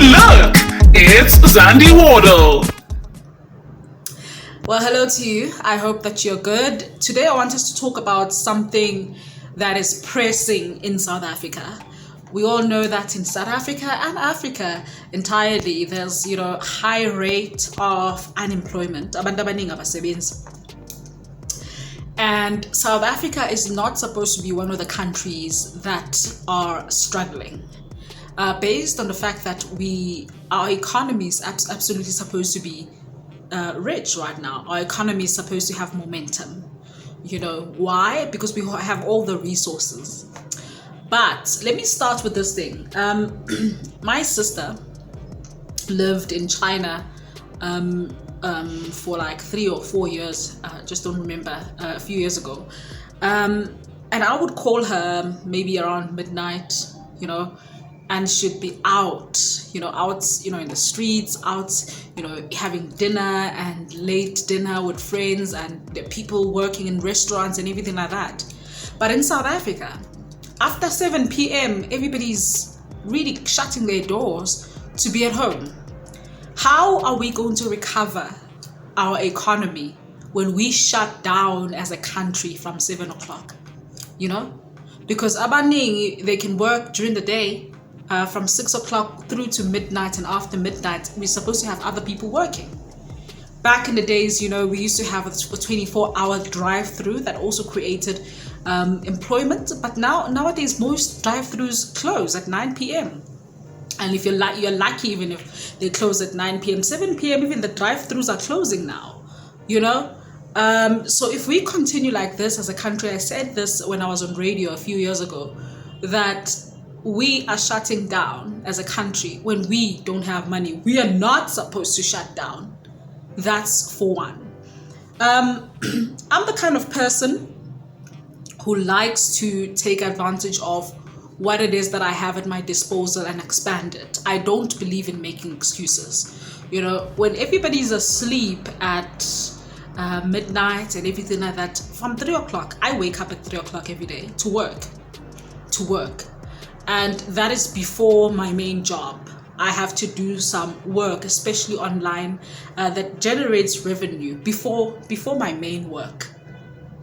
Look, it's Zandi Wardle. Well, hello to you. I hope that you're good. Today I want us to talk about something that is pressing in South Africa. We all know that in South Africa and Africa entirely, there's high rate of unemployment. Abantu abaningi abasebenzi. And South Africa is not supposed to be one of the countries that are struggling. Based on the fact that our economy is absolutely supposed to be rich right now. Our economy is supposed to have momentum. Why? Because we have all the resources. But let me start with this thing. My sister lived in China for like 3 or 4 years, just don't remember, a few years ago. And I would call her maybe around midnight, and she'd be out in the streets, out, having dinner and late dinner with friends and the people working in restaurants and everything like that. But in South Africa, after 7 p.m., everybody's really shutting their doors to be at home. How are we going to recover our economy when we shut down as a country from 7 o'clock? Because abaningi, they can work during the day, from 6 o'clock through to midnight, and after midnight we're supposed to have other people working. Back in the days, we used to have a 24-hour drive-through that also created employment, but nowadays most drive-throughs close at 9 p.m. And if you're lucky, even if they close at 9 p.m., 7 p.m., even the drive-throughs are closing now, So if we continue like this as a country, I said this when I was on radio a few years ago, that we are shutting down as a country when we don't have money. We are not supposed to shut down. That's for one. I'm the kind of person who likes to take advantage of what it is that I have at my disposal and expand it. I don't believe in making excuses. When everybody's asleep at midnight and everything like that, from 3 o'clock, I wake up at 3 o'clock every day to work. And that is before my main job. I have to do some work, especially online, that generates revenue before my main work.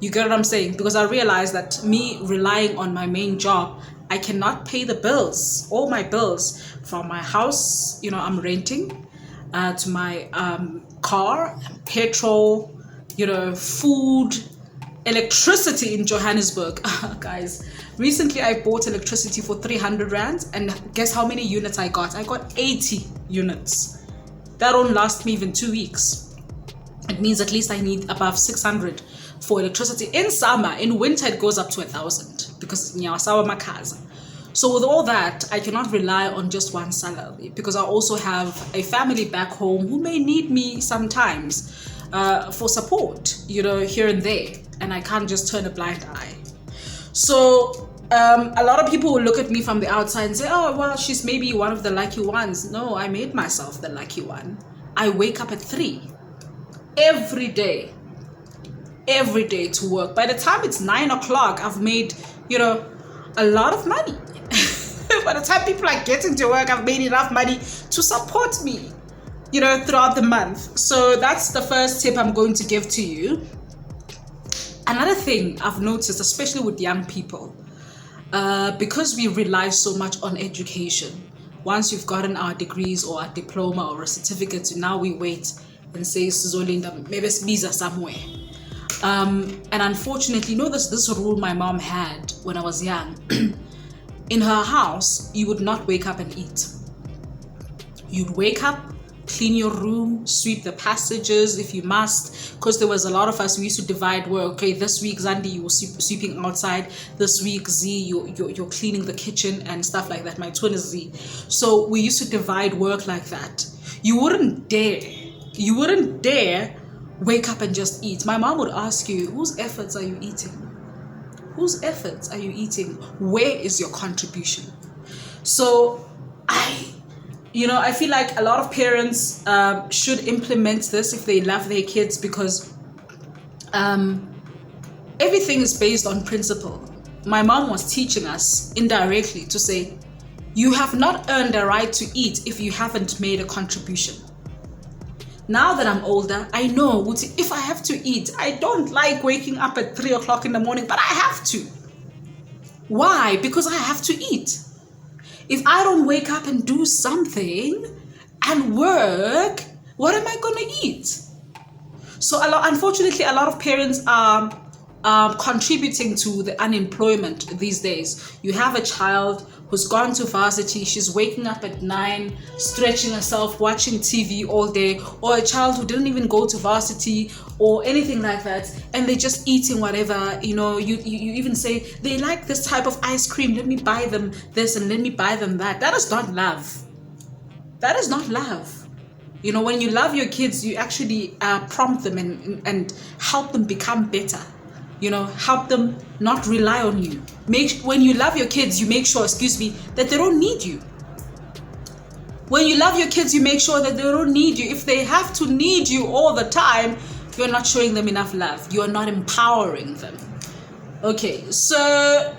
You get what I'm saying? Because I realize that me relying on my main job, I cannot pay the bills, all my bills from my house, I'm renting, to my car, petrol, food, electricity in Johannesburg. Guys, recently I bought electricity for 300 Rand, and guess how many units I got? I got 80 units. That won't last me even 2 weeks. It means at least I need above 600 for electricity in summer. In winter it goes up to 1,000 because nyawasawa makaza. So with all that, I cannot rely on just one salary, because I also have a family back home who may need me sometimes for support, here and there, and I can't just turn a blind eye. So a lot of people will look at me from the outside and say, oh, well, she's maybe one of the lucky ones. No, I made myself the lucky one. I wake up at 3 every day to work. By the time it's 9 o'clock, I've made, a lot of money. By the time people are getting to work, I've made enough money to support me, throughout the month. So that's the first tip I'm going to give to you. Another thing I've noticed, especially with young people, because we rely so much on education. Once you've gotten our degrees or a diploma or a certificate, now we wait and say, Sizolinda, maybe it's visa somewhere. And unfortunately, this rule my mom had when I was young. In her house, you would not wake up and eat. You'd wake up, clean your room, sweep the passages if you must, because there was a lot of us. We used to divide work. Okay, this week Zandi, you were sweeping outside. This week Z, you're cleaning the kitchen and stuff like that. My twin is Z. So we used to divide work like that. You wouldn't dare wake up and just eat. My mom would ask you, whose efforts are you eating? Whose efforts are you eating? Where is your contribution? So I feel like a lot of parents should implement this if they love their kids, because everything is based on principle. My mom was teaching us indirectly to say, You have not earned a right to eat if you haven't made a contribution. Now that I'm older, I know if I have to eat, I don't like waking up at 3 o'clock in the morning, but I have to. Why? Because I have to eat. If I don't wake up and do something and work, what am I going to eat? So unfortunately, a lot of parents are contributing to the unemployment these days. You have a child who's gone to varsity, she's waking up at 9, stretching herself, watching TV all day, or a child who didn't even go to varsity or anything like that, and they're just eating whatever, you even say, they like this type of ice cream, let me buy them this and let me buy them that. That is not love. That is not love. When you love your kids, you actually prompt them and help them become better. Help them not rely on you. When you love your kids, you make sure, that they don't need you. When you love your kids, you make sure that they don't need you. If they have to need you all the time, you're not showing them enough love. You are not empowering them. Okay, so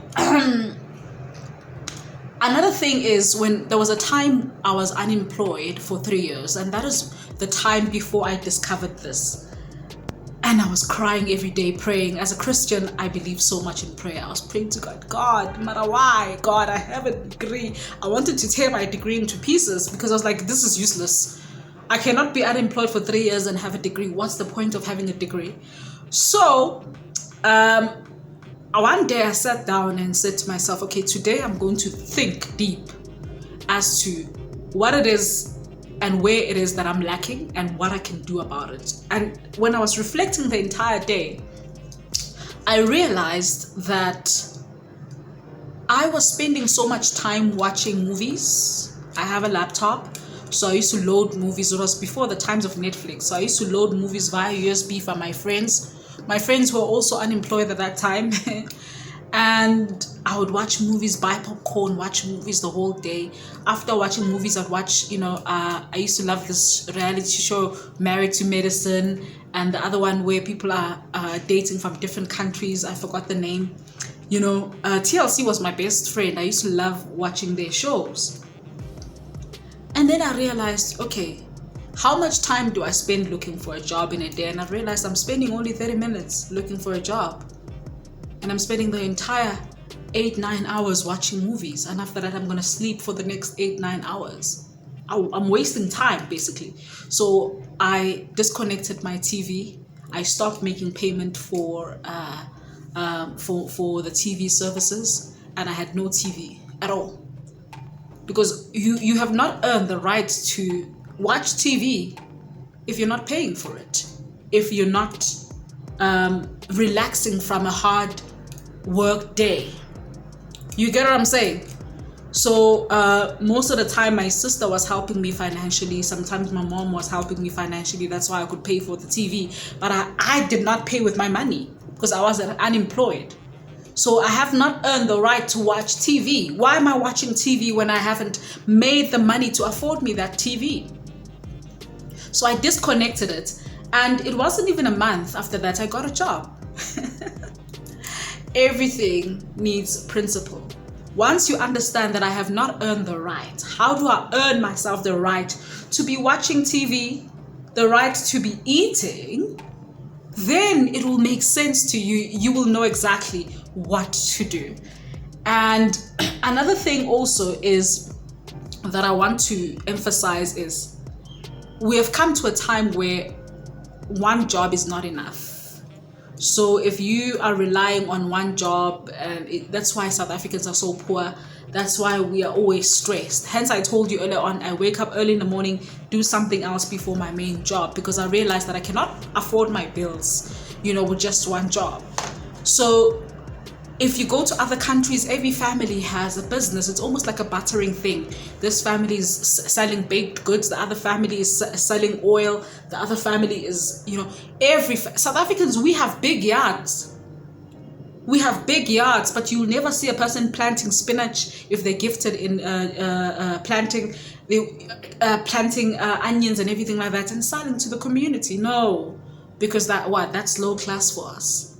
another thing is, when there was a time I was unemployed for 3 years, and that is the time before I discovered this. And I was crying every day, praying. As a Christian, I believe so much in prayer. I was praying to God, no matter why, God, I have a degree. I wanted to tear my degree into pieces because I was like, this is useless. I cannot be unemployed for 3 years and have a degree. What's the point of having a degree? So, one day I sat down and said to myself, okay, today I'm going to think deep as to what it is and where it is that I'm lacking and what I can do about it. And when I was reflecting the entire day, I realized that I was spending so much time watching movies. I have a laptop, so I used to load movies. It was before the times of Netflix. So I used to load movies via USB for my friends. My friends were also unemployed at that time. And I would watch movies, buy popcorn, watch movies the whole day. After watching movies, I'd watch, I used to love this reality show, Married to Medicine, and the other one where people are dating from different countries. I forgot the name. TLC was my best friend. I used to love watching their shows. And then I realized, okay, how much time do I spend looking for a job in a day? And I realized I'm spending only 30 minutes looking for a job. And I'm spending the entire 8-9 hours watching movies. And after that, I'm going to sleep for the next 8-9 hours. I'm wasting time, basically. So I disconnected my TV. I stopped making payment for the TV services. And I had no TV at all. Because you have not earned the right to watch TV if you're not paying for it. If you're not relaxing from a hard work day. You get what I'm saying? So most of the time my sister was helping me financially. Sometimes my mom was helping me financially. That's why I could pay for the TV. But I did not pay with my money because I was unemployed. So I have not earned the right to watch TV. Why am I watching TV when I haven't made the money to afford me that TV? So I disconnected it. And it wasn't even a month after that I got a job. Everything needs principle. Once you understand that I have not earned the right, how do I earn myself the right to be watching TV, the right to be eating, then it will make sense to you. You will know exactly what to do. And another thing also is that I want to emphasize is we have come to a time where one job is not enough. So if you are relying on one job, that's why South Africans are so poor. That's why we are always stressed. Hence, I told you earlier on, I wake up early in the morning, do something else before my main job, because I realized that I cannot afford my bills, with just one job. So if you go to other countries, every family has a business. It's almost like a bartering thing. This family is selling baked goods. The other family is selling oil. The other family is, South Africans, we have big yards. We have big yards, but you'll never see a person planting spinach if they're gifted in planting onions and everything like that and selling to the community. No, because that's low class for us.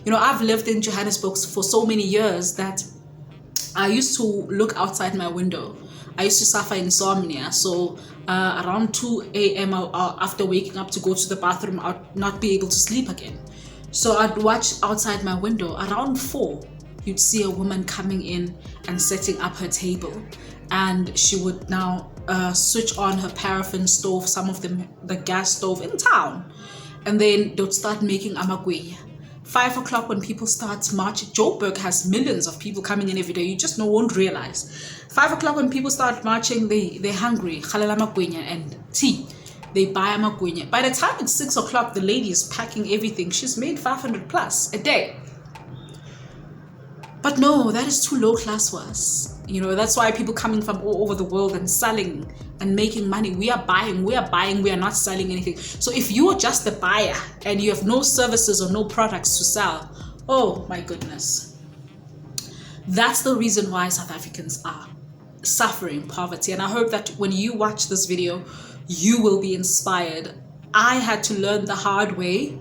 I've lived in Johannesburg for so many years that I used to look outside my window. I used to suffer insomnia, so around 2 a.m. after waking up to go to the bathroom, I'd not be able to sleep again. So I'd watch outside my window. Around 4, you'd see a woman coming in and setting up her table, and she would now switch on her paraffin stove, some of them the gas stove in town, and then they'd start making amagwenya. 5 o'clock when people start marching. Joburg has millions of people coming in every day. You just won't realize. 5 o'clock when people start marching, they're hungry. Khalela amagwenya and tea. They buy amagwenya. By the time it's 6 o'clock, the lady is packing everything. She's made 500 plus a day. But no, that is too low class for us. You know, that's why people coming from all over the world and selling and making money. We are buying, we are not selling anything. So if you are just the buyer and you have no services or no products to sell, oh my goodness. That's the reason why South Africans are suffering poverty. And I hope that when you watch this video, you will be inspired. I had to learn the hard way,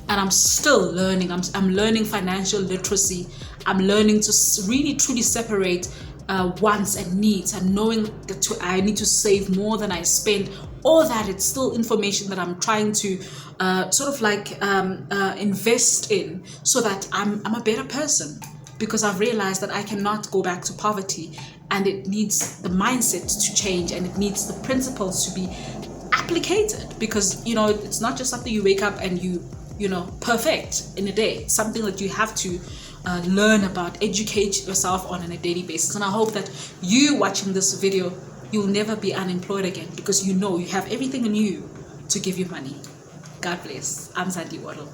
and I'm still learning. I'm learning financial literacy. I'm learning to really truly separate wants and needs, and knowing that I need to save more than I spend. All that, it's still information that I'm trying to invest in, so that I'm a better person, because I've realized that I cannot go back to poverty, and it needs the mindset to change, and it needs the principles to be applicated, because it's not just something you wake up and you perfect in a day. It's something that you have to learn about, educate yourself on a daily basis. And I hope that you watching this video, you'll never be unemployed again, because you have everything in you to give you money. God bless. I'm Sandy Waddle.